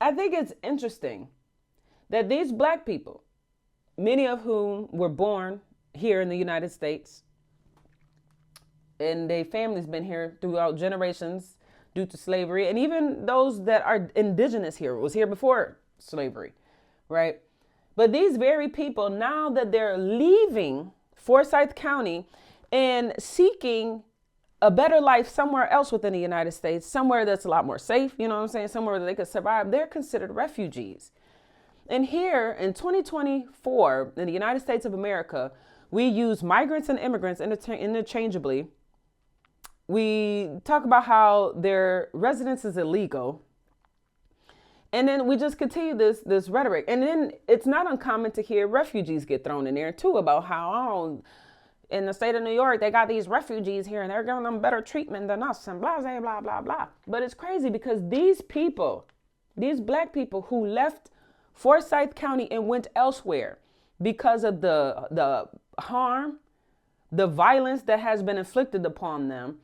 I think it's interesting that these black people, many of whom were born here in the United States, and their families been here throughout generations due to slavery, and even those that are indigenous here, was here before slavery, right? But these very people, now that they're leaving Forsyth County and seeking a better life somewhere else within the United States, somewhere that's a lot more safe, you know what I'm saying, somewhere that they could survive, they're considered refugees. And here in 2024, in the United States of America, we use migrants and immigrants interchangeably. We talk about how their residence is illegal. And then we just continue this rhetoric. And then it's not uncommon to hear refugees get thrown in there too, about how, oh, in the state of New York, they got these refugees here and they're giving them better treatment than us and blah, blah, blah, blah, blah. But it's crazy because these people, these black people who left Forsyth County and went elsewhere because of the harm, the violence that has been inflicted upon them,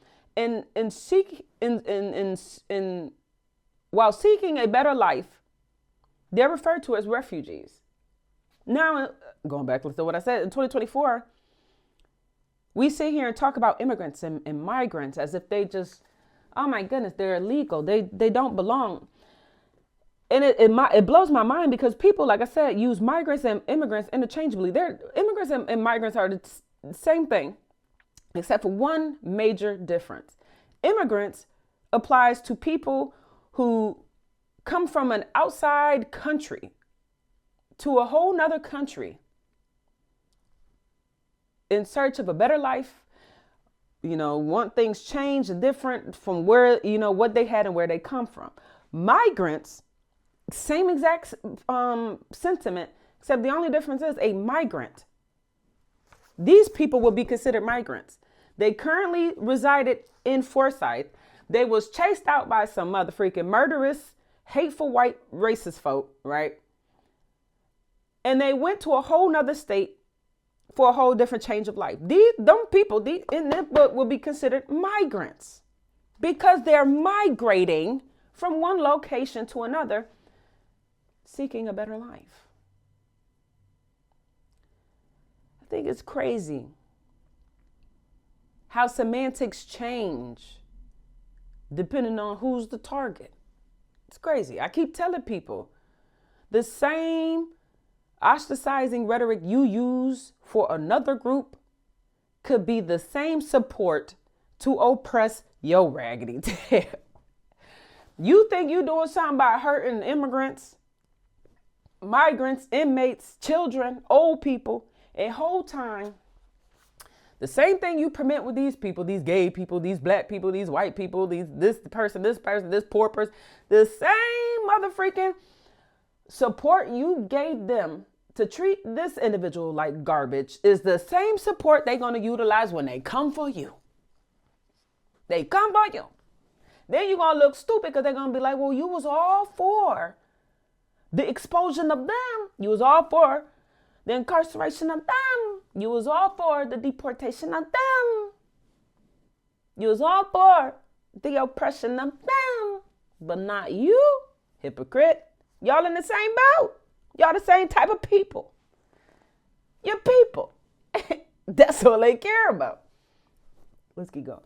while seeking a better life, they're referred to as refugees. Now, going back to what I said, in 2024, we sit here and talk about immigrants and migrants as if they just, oh my goodness, they're illegal. They don't belong. And it blows my mind because people, like I said, use migrants and immigrants interchangeably. Immigrants and migrants are the same thing, except for one major difference. Immigrants applies to people who come from an outside country to a whole nother country in search of a better life, want things changed and different from where, what they had and where they come from. Migrants, same exact sentiment, except the only difference is a migrant. These people will be considered migrants. They currently resided in Forsyth. They was chased out by some mother freaking murderous, hateful white racist folk, right? And they went to a whole nother state for a whole different change of life. Them people in this book will be considered migrants because they're migrating from one location to another, seeking a better life. I think it's crazy how semantics change depending on who's the target. It's crazy. I keep telling people the same ostracizing rhetoric you use for another group could be the same support to oppress your raggedy tail. You think you doing something by hurting immigrants, migrants, inmates, children, old people, a whole time. The same thing you permit with these people, these gay people, these black people, these white people, this person, this poor person, the same motherfreaking support you gave them to treat this individual like garbage is the same support they're going to utilize when they come for you. They come for you. Then you're going to look stupid because they're going to be like, well, you was all for the expulsion of them. You was all for the incarceration of them. You was all for the deportation of them. You was all for the oppression of them. But not you, hypocrite. Y'all in the same boat. Y'all the same type of people. Your people. That's all they care about. Let's keep going.